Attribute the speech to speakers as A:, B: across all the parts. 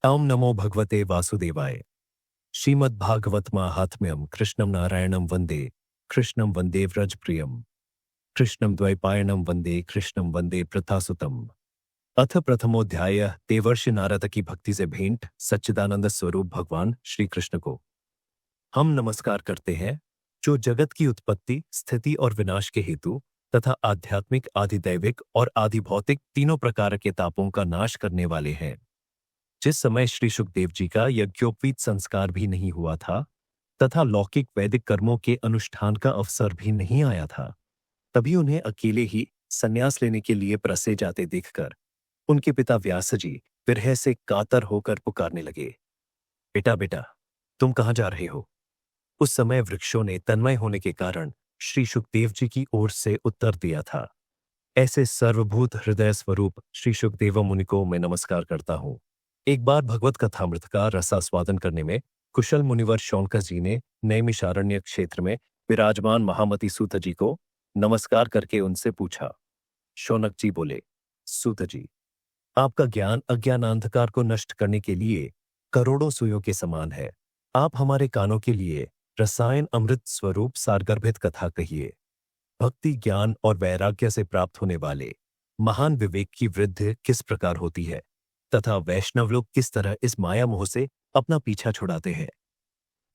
A: ओम नमो भगवते वासुदेवाय। श्रीमद्भागवत माहात्म्यम कृष्णं वंदे व्रजप्रियम कृष्णं द्वैपायनं वंदे कृष्णं वंदे प्रथासुतम। अथ प्रथमोध्याय। देवर्षि नारद की भक्ति से भेंट सच्चिदानंद स्वरूप भगवान श्री कृष्ण को हम नमस्कार करते हैं, जो जगत की उत्पत्ति, स्थिति और विनाश के हेतु तथा आध्यात्मिक, आधिदैविक और आधिभौतिक तीनों प्रकार के तापों का नाश करने वाले हैं। जिस समय श्री सुखदेव जी का यज्ञोपवीत संस्कार भी नहीं हुआ था तथा लौकिक वैदिक कर्मों के अनुष्ठान का अवसर भी नहीं आया था, तभी उन्हें अकेले ही संन्यास लेने के लिए प्रसे जाते देखकर उनके पिता व्यास जी विरह से कातर होकर पुकारने लगे, बेटा बेटा, तुम कहाँ जा रहे हो? उस समय वृक्षों ने तन्मय होने के कारण श्री सुखदेव जी की ओर से उत्तर दिया था, ऐसे सर्वभूत हृदय स्वरूप श्री सुखदेव मुनि को मैं नमस्कार करता हूँ। एक बार भगवत कथामृत का रसास्वादन करने में कुशल मुनिवर शौनक जी ने नैमिषारण्य क्षेत्र में विराजमान महामती सूत जी को नमस्कार करके उनसे पूछा। शौनक जी बोले, सूत जी, आपका ज्ञान अज्ञानांधकार को नष्ट करने के लिए करोड़ों सुइयों के समान है। आप हमारे कानों के लिए रसायन अमृत स्वरूप सारगर्भित कथा कहिए। भक्ति, ज्ञान और वैराग्य से प्राप्त होने वाले महान विवेक की वृद्धि किस प्रकार होती है तथा वैष्णव लोग किस तरह इस माया मोह से अपना पीछा छुड़ाते हैं।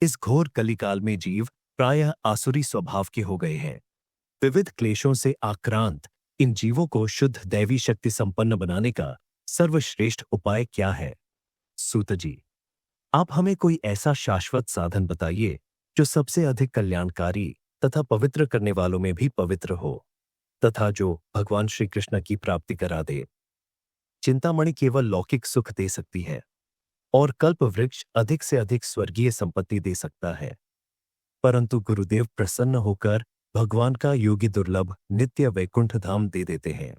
A: इस घोर कलिकाल में जीव प्रायः आसुरी स्वभाव के हो गए हैं। विविध क्लेशों से आक्रांत इन जीवों को शुद्ध दैवी शक्ति संपन्न बनाने का सर्वश्रेष्ठ उपाय क्या है? सूत जी, आप हमें कोई ऐसा शाश्वत साधन बताइए जो सबसे अधिक कल्याणकारी तथा पवित्र करने वालों में भी पवित्र हो तथा जो भगवान श्री कृष्ण की प्राप्ति करा दे। चिंतामणि केवल लौकिक सुख दे सकती है और कल्प वृक्ष अधिक से अधिक स्वर्गीय संपत्ति दे सकता है, परंतु गुरुदेव प्रसन्न होकर भगवान का योगी दुर्लभ नित्य वैकुंठ धाम दे देते हैं।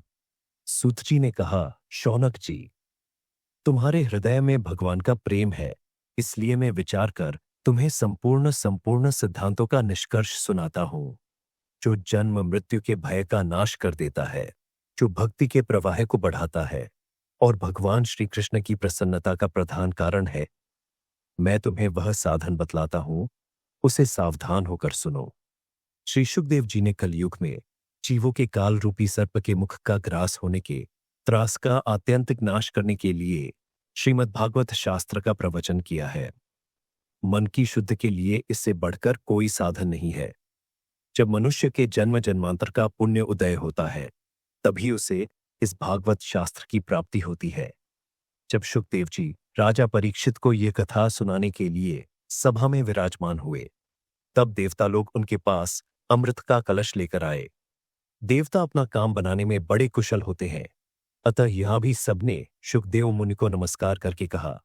A: सूत जी ने कहा, शौनक जी, तुम्हारे हृदय में भगवान का प्रेम है, इसलिए मैं विचार कर तुम्हें संपूर्ण सिद्धांतों का निष्कर्ष सुनाता हूं, जो जन्म मृत्यु के भय का नाश कर देता है, जो भक्ति के प्रवाह को बढ़ाता है और भगवान श्री कृष्ण की प्रसन्नता का प्रधान कारण है। मैं तुम्हें वह साधन बतलाता हूं, उसे सावधान होकर सुनो। श्री सुखदेव जी ने कलयुग में जीवों के काल रूपी सर्प के मुख का ग्रास होने के त्रास का आत्यंतिक नाश करने के लिए श्रीमद्भागवत शास्त्र का प्रवचन किया है। मन की शुद्ध के लिए इससे बढ़कर कोई साधन नहीं है। जब मनुष्य के जन्म जन्मांतर का पुण्य उदय होता है, तभी उसे इस भागवत शास्त्र की प्राप्ति होती है। जब सुखदेव जी राजा परीक्षित को यह कथा सुनाने के लिए सभा में विराजमान हुए, तब देवता लोग उनके पास अमृत का कलश लेकर आए। देवता अपना काम बनाने में बड़े कुशल होते हैं, अतः यहां भी सबने सुखदेव मुनि को नमस्कार करके कहा,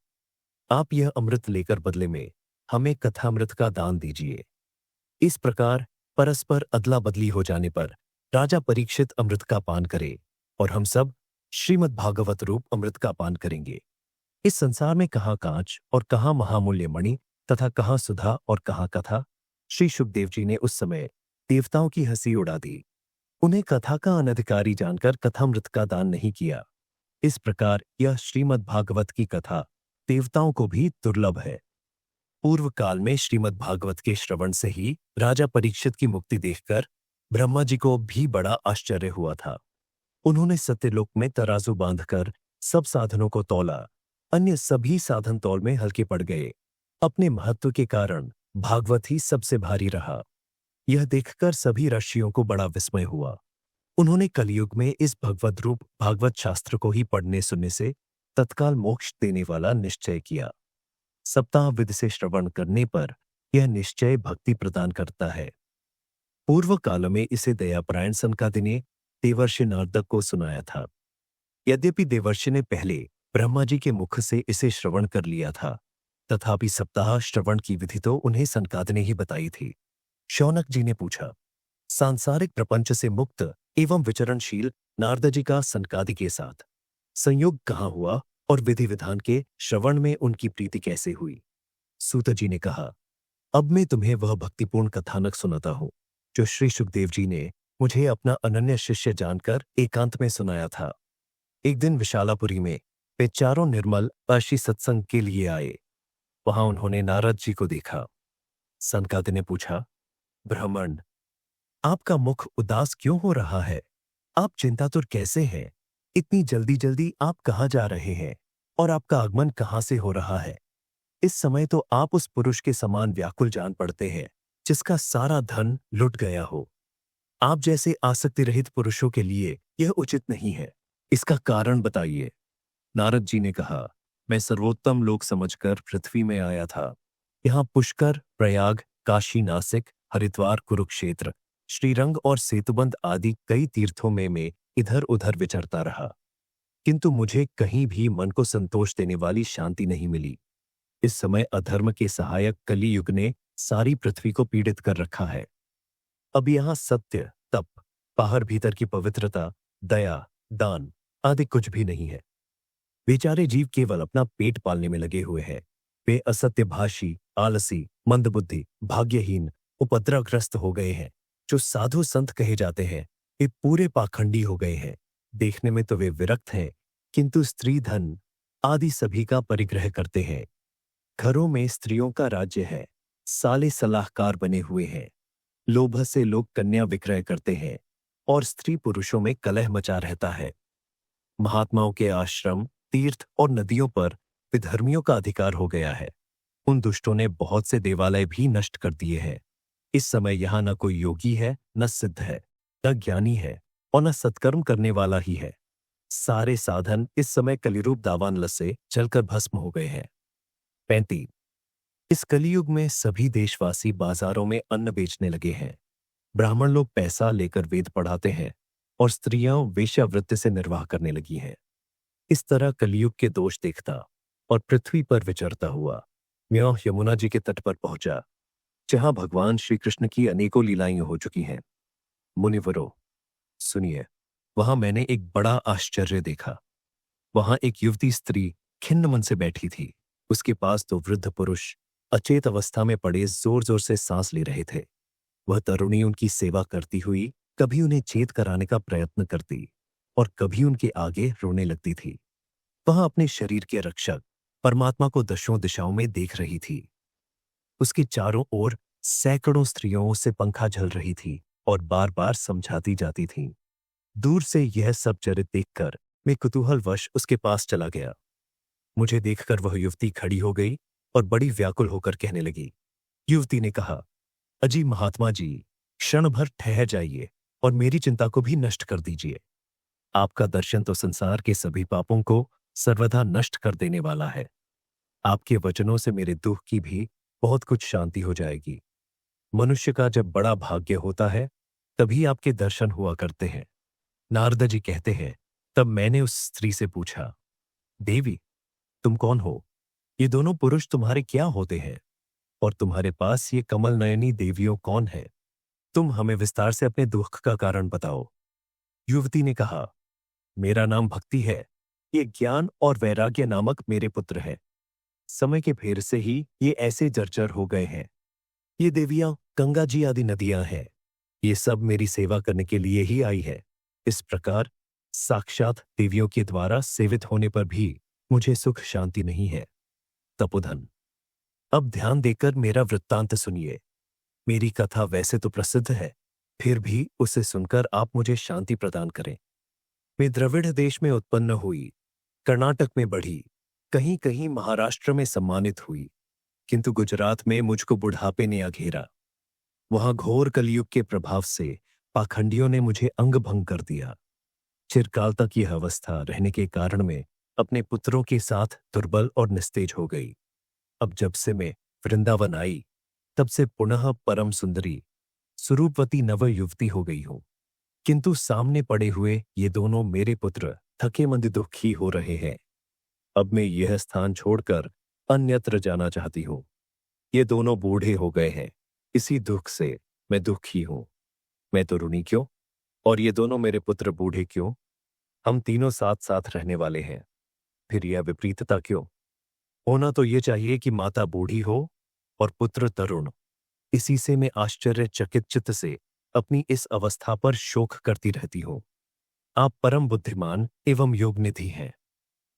A: आप यह अमृत लेकर बदले में हमें कथामृत का दान दीजिए। इस प्रकार परस्पर अदला बदली हो जाने पर राजा परीक्षित अमृत का पान करे और हम सब श्रीमद् भागवत रूप अमृत का पान करेंगे। इस संसार में कहाँ कांच और कहाँ महामूल्य मणि तथा कहाँ सुधा और कहाँ कथा। श्री सुखदेव जी ने उस समय देवताओं की हंसी उड़ा दी। उन्हें कथा का अनधिकारी जानकर कथामृत का दान नहीं किया। इस प्रकार यह श्रीमद् भागवत की कथा देवताओं को भी दुर्लभ है। पूर्व काल में श्रीमद् भागवत के श्रवण से ही राजा परीक्षित की मुक्ति देखकर ब्रह्मा जी को भी बड़ा आश्चर्य हुआ था। उन्होंने सत्यलोक में तराजू बांधकर सब साधनों को तौला, अन्य सभी साधन तौल में हल्के पड़ गए। अपने महत्व के कारण भागवत ही सबसे भारी रहा। यह देखकर सभी ऋषियों को बड़ा विस्मय हुआ। उन्होंने कलयुग में इस भगवत रूप भागवत शास्त्र को ही पढ़ने सुनने से तत्काल मोक्ष देने वाला निश्चय किया। सप्ताह विधि से श्रवण करने पर यह निश्चय भक्ति प्रदान करता है। पूर्व काल में इसे दयापरायण सनकादि ने देवर्षि नारद को सुनाया था। यद्यपि देवर्षि ने पहले ब्रह्मा जी के मुख से इसे श्रवण कर लिया था, तथापि सप्ताह श्रवण की विधि तो उन्हें सनकादि ने ही बताई थी। शौनक जी ने पूछा, सांसारिक प्रपंच से मुक्त एवं विचरणशील नारद जी का सनकादि के साथ संयोग कहाँ हुआ और विधि विधान के श्रवण में उनकी प्रीति कैसे हुई? सूत जी ने कहा, अब मैं तुम्हें वह भक्तिपूर्ण कथानक सुनाता हूं जो श्री सुखदेव जी ने मुझे अपना अनन्य शिष्य जानकर एकांत में सुनाया था। एक दिन विशालापुरी में वे चारों निर्मल काशी सत्संग के लिए आए। वहां उन्होंने नारद जी को देखा। सनकादिक ने पूछा, ब्राह्मण, आपका मुख उदास क्यों हो रहा है? आप चिंतातुर कैसे हैं? इतनी जल्दी जल्दी आप कहाँ जा रहे हैं और आपका आगमन कहाँ से हो रहा है? इस समय तो आप उस पुरुष के समान व्याकुल जान पड़ते हैं जिसका सारा धन लुट गया हो। आप जैसे आसक्ति रहित पुरुषों के लिए यह उचित नहीं है। इसका कारण बताइए। नारद जी ने कहा, मैं सर्वोत्तम लोक समझकर पृथ्वी में आया था। यहाँ पुष्कर, प्रयाग, काशी, नासिक, हरिद्वार, कुरुक्षेत्र, श्रीरंग और सेतुबंद आदि कई तीर्थों में मैं इधर उधर विचरता रहा, किंतु मुझे कहीं भी मन को संतोष देने वाली शांति नहीं मिली। इस समय अधर्म के सहायक कली युग ने सारी पृथ्वी को पीड़ित कर रखा है। अब यहाँ सत्य, तप, बाहर भीतर की पवित्रता, दया, दान आदि कुछ भी नहीं है। बेचारे जीव केवल अपना पेट पालने में लगे हुए हैं। वे असत्यभाषी, आलसी, मंदबुद्धि, भाग्यहीन, उपद्रवग्रस्त हो गए हैं। जो साधु संत कहे जाते हैं वे पूरे पाखंडी हो गए हैं। देखने में तो वे विरक्त हैं, किंतु स्त्री धन आदि सभी का परिग्रह करते हैं। घरों में स्त्रियों का राज्य है। साले सलाहकार बने हुए हैं। लोभ से लोग कन्या विक्रय करते हैं और स्त्री पुरुषों में कलह मचा रहता है। महात्माओं के आश्रम, तीर्थ और नदियों पर विधर्मियों का अधिकार हो गया है। उन दुष्टों ने बहुत से देवालय भी नष्ट कर दिए हैं। इस समय यहाँ न कोई योगी है, न सिद्ध है, न ज्ञानी है और न सत्कर्म करने वाला ही है। सारे साधन इस समय कलिरूप दावानल से जलकर भस्म हो गए हैं। 35। इस कलियुग में सभी देशवासी बाजारों में अन्न बेचने लगे हैं। ब्राह्मण लोग पैसा लेकर वेद पढ़ाते हैं और स्त्रियां वेश्यावृत्ति से निर्वाह करने लगी हैं। इस तरह कलियुग के दोष देखता और पृथ्वी पर विचरता हुआ मैं यमुना जी के तट पर पहुंचा, जहां भगवान श्री कृष्ण की अनेकों लीलाएं हो चुकी हैं। मुनिवरों, सुनिए, वहां मैंने एक बड़ा आश्चर्य देखा। वहां एक युवती स्त्री खिन्न मन से बैठी थी। उसके पास दो वृद्ध पुरुष अचेत अवस्था में पड़े जोर जोर से सांस ले रहे थे। वह तरुणी उनकी सेवा करती हुई कभी उन्हें चेत कराने का प्रयत्न करती और कभी उनके आगे रोने लगती थी। वह अपने शरीर के रक्षक परमात्मा को दशों दिशाओं में देख रही थी। उसके चारों ओर सैकड़ों स्त्रियों से पंखा झल रही थी और बार बार समझाती जाती थीं। दूर से यह सब चरित देखकर मैं कुतूहलवश उसके पास चला गया। मुझे देखकर वह युवती खड़ी हो गई और बड़ी व्याकुल होकर कहने लगी। युवती ने कहा, अजी महात्मा जी, क्षण भर ठहर जाइए और मेरी चिंता को भी नष्ट कर दीजिए। आपका दर्शन तो संसार के सभी पापों को सर्वदा नष्ट कर देने वाला है। आपके वचनों से मेरे दुख की भी बहुत कुछ शांति हो जाएगी। मनुष्य का जब बड़ा भाग्य होता है तभी आपके दर्शन हुआ करते हैं। नारद जी कहते हैं, तब मैंने उस स्त्री से पूछा, देवी, तुम कौन हो? ये दोनों पुरुष तुम्हारे क्या होते हैं और तुम्हारे पास ये कमल नयनी देवियों कौन है? तुम हमें विस्तार से अपने दुख का कारण बताओ। युवती ने कहा, मेरा नाम भक्ति है। ये ज्ञान और वैराग्य नामक मेरे पुत्र हैं। समय के फेर से ही ये ऐसे जर्जर हो गए हैं। ये देवियां गंगा जी आदि नदियां हैं। ये सब मेरी सेवा करने के लिए ही आई है। इस प्रकार साक्षात देवियों के द्वारा सेवित होने पर भी मुझे सुख शांति नहीं है। तपोधन, अब ध्यान देकर मेरा वृत्तांत सुनिए। मेरी कथा वैसे तो प्रसिद्ध है, फिर भी उसे सुनकर आप मुझे शांति प्रदान करें। मैं द्रविड़ देश में उत्पन्न हुई, कर्नाटक में बढ़ी, कहीं कहीं महाराष्ट्र में सम्मानित हुई, किंतु गुजरात में मुझको बुढ़ापे ने घेरा। वहां घोर कलयुग के प्रभाव से पाखंडियों ने मुझे अंग भंग कर दिया। चिरकाल तक यह अवस्था रहने के कारण मैं अपने पुत्रों के साथ दुर्बल और निस्तेज हो गई। अब जब से मैं वृंदावन आई, तब से पुनः परम सुंदरी स्वरूपवती नव युवती हो गई हूं। किंतु सामने पड़े हुए ये दोनों मेरे पुत्र थके मंद दुखी हो रहे हैं। अब मैं यह स्थान छोड़कर अन्यत्र जाना चाहती हूं। ये दोनों बूढ़े हो गए हैं, इसी दुख से मैं दुखी हूं। मैं तो ऋणी क्यों और ये दोनों मेरे पुत्र बूढ़े क्यों? हम तीनों साथ साथ रहने वाले हैं, फिर यह विपरीतता क्यों? होना तो ये चाहिए कि माता बूढ़ी हो और पुत्र तरुण। इसी से मैं आश्चर्यचकित चित्त से अपनी इस अवस्था पर शोक करती रहती हूं। आप परम बुद्धिमान एवं योगनिधि हैं।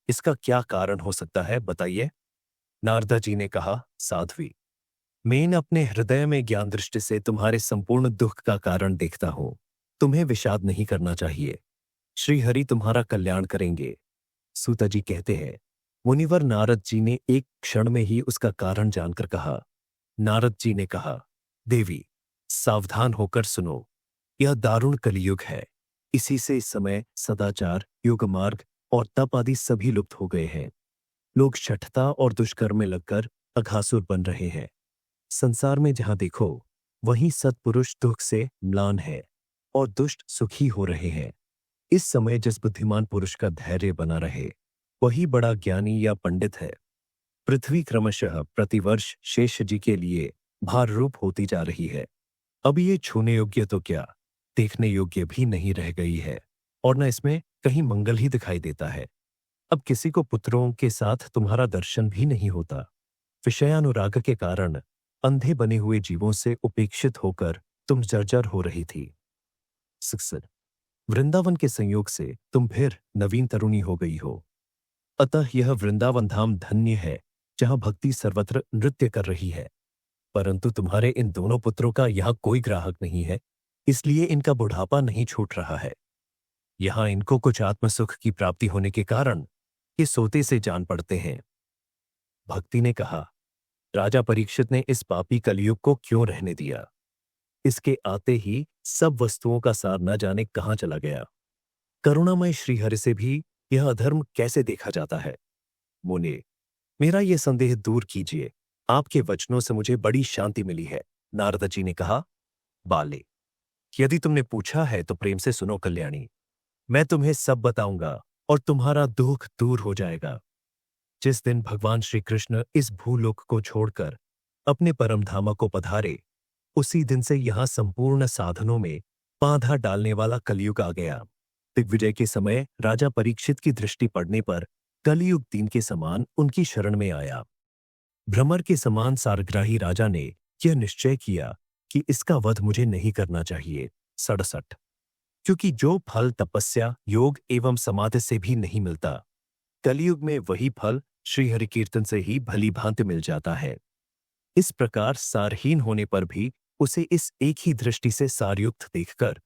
A: इसका क्या कारण हो सकता है, बताइए? नारदा जी ने कहा, साध्वी, मैं अपने हृदय में ज्ञान दृष्टि से तुम्हारे संपूर्ण दुख का कारण देखता हूं। तुम्हें विषाद नहीं करना चाहिए। श्री हरि तुम्हारा कल्याण करेंगे। सूता जी कहते हैं, मुनिवर नारद जी ने एक क्षण में ही उसका कारण जानकर कहा। नारद जी ने कहा, देवी, सावधान होकर सुनो। यह दारुण कलियुग है। इसी से इस समय सदाचार, योग मार्ग और तप आदि सभी लुप्त हो गए हैं। लोग शठता और दुष्कर्म में लगकर अघासुर बन रहे हैं। संसार में जहां देखो वहीं सत्पुरुष दुख से म्लान है और दुष्ट सुखी हो रहे हैं। इस समय जिस बुद्धिमान पुरुष का धैर्य बना रहे वही बड़ा ज्ञानी या पंडित है। पृथ्वी क्रमशः प्रतिवर्ष शेष जी के लिए भार रूप होती जा रही है। अब ये छूने योग्य तो क्या, देखने योग्य भी नहीं रह गई है और न इसमें कहीं मंगल ही दिखाई देता है। अब किसी को पुत्रों के साथ तुम्हारा दर्शन भी नहीं होता। विषयानुराग के कारण अंधे बने हुए जीवों से उपेक्षित होकर तुम जर्जर हो रही थी। सिक्सर, वृंदावन के संयोग से तुम फिर नवीन तरुणी हो गई हो। अतः यह वृंदावन धाम धन्य है जहां भक्ति सर्वत्र नृत्य कर रही है। परंतु तुम्हारे इन दोनों पुत्रों का यहां कोई ग्राहक नहीं है, इसलिए इनका बुढ़ापा नहीं छूट रहा है। यहां इनको कुछ आत्मसुख की प्राप्ति होने के कारण ये सोते से जान पड़ते हैं। भक्ति ने कहा, राजा परीक्षित ने इस पापी कलयुग को क्यों रहने दिया? इसके आते ही सब वस्तुओं का सार न जाने कहां चला गया। करुणामय श्रीहरि से भी यह अधर्म कैसे देखा जाता है? मुने, मेरा यह संदेह दूर कीजिए। आपके वचनों से मुझे बड़ी शांति मिली है। नारद जी ने कहा, बाले, यदि तुमने पूछा है तो प्रेम से सुनो कल्याणी। मैं तुम्हें सब बताऊंगा और तुम्हारा दुख दूर हो जाएगा। जिस दिन भगवान श्री कृष्ण इस भूलोक को छोड़कर अपने परम धामा को पधारे, उसी दिन से यहां संपूर्ण साधनों में बाधा डालने वाला कलयुग आ गया। दिग्विजय के समय राजा परीक्षित की दृष्टि पड़ने पर कलयुग दीन के समान उनकी शरण में आया। भ्रमर के समान सारग्राही राजा ने यह निश्चय किया कि इसका वध मुझे नहीं करना चाहिए। 67, क्योंकि जो फल तपस्या, योग एवं समाधि से भी नहीं मिलता, कलयुग में वही फल श्रीहरि कीर्तन से ही भली भांति मिल जाता है। इस प्रकार सारहीन होने पर भी उसे इस एक ही दृष्टि से सारयुक्त देखकर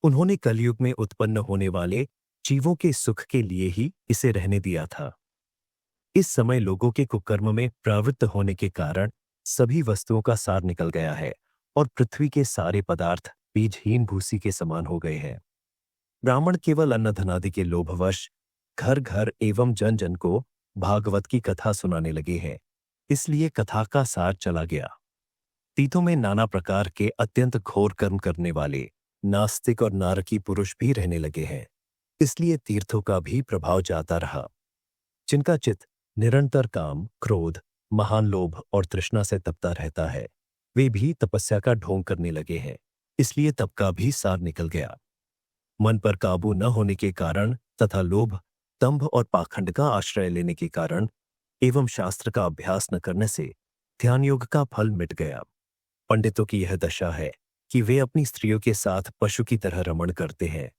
A: उन्होंने कलयुग में उत्पन्न होने वाले जीवों के सुख के लिए ही इसे रहने दिया था। इस समय लोगों के कुकर्म में प्रवृत्त होने के कारण सभी वस्तुओं का सार निकल गया है और पृथ्वी के सारे पदार्थ बीजहीन भूसी के समान हो गए हैं। ब्राह्मण केवल अन्न धनादि के लोभवश घर घर एवं जन जन को भागवत की कथा सुनाने लगे हैं, इसलिए कथा का सार चला गया। तीर्थों में नाना प्रकार के अत्यंत घोर कर्म करने वाले नास्तिक और नारकी पुरुष भी रहने लगे हैं, इसलिए तीर्थों का भी प्रभाव जाता रहा। जिनका चित्त निरंतर काम, क्रोध, महान लोभ और तृष्णा से तपता रहता है, वे भी तपस्या का ढोंग करने लगे हैं, इसलिए तप का भी सार निकल गया। मन पर काबू न होने के कारण तथा लोभ, दंभ और पाखंड का आश्रय लेने के कारण एवं शास्त्र का अभ्यास न करने से ध्यान योग का फल मिट गया। पंडितों की यह दशा है कि वे अपनी स्त्रियों के साथ पशु की तरह रमण करते हैं।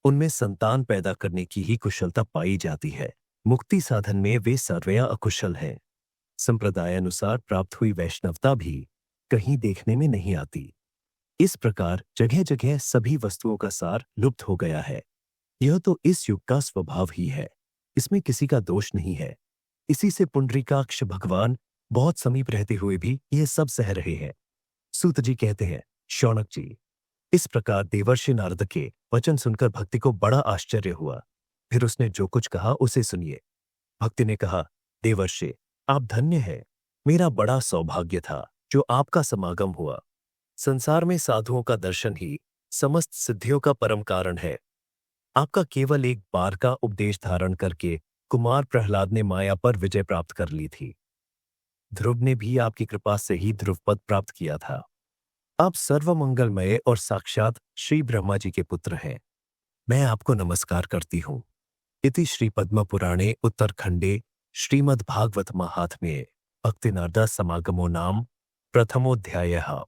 A: उनमें संतान पैदा करने की ही कुशलता पाई जाती है। मुक्ति साधन में वे सर्वया अकुशल हैं। संप्रदाय अनुसार प्राप्त हुई वैष्णवता भी कहीं देखने में नहीं आती। इस प्रकार जगह जगह सभी वस्तुओं का सार लुप्त हो गया है। यह तो इस युग का स्वभाव ही है, इसमें किसी का दोष नहीं है। इसी से पुंडरीकाक्ष भगवान बहुत समीप रहते हुए भी यह सब सह रहे हैं। सूत जी कहते हैं, शौनक जी, इस प्रकार देवर्षि नारद के वचन सुनकर भक्ति को बड़ा आश्चर्य हुआ। फिर उसने जो कुछ कहा उसे सुनिए। भक्ति ने कहा, देवर्षि, आप धन्य है। मेरा बड़ा सौभाग्य था जो आपका समागम हुआ। संसार में साधुओं का दर्शन ही समस्त सिद्धियों का परम कारण है। आपका केवल एक बार का उपदेश धारण करके कुमार प्रहलाद ने माया पर विजय प्राप्त कर ली थी। ध्रुव ने भी आपकी कृपा से ही ध्रुव पद प्राप्त किया था। आप सर्वमंगलमय और साक्षात श्री ब्रह्मा जी के पुत्र हैं। मैं आपको नमस्कार करती हूँ। इति श्री पद्म पुराणे उत्तरखंडे श्रीमद्भागवत महात्म्ये भक्तिनारद समागमो नाम प्रथमोऽध्यायः।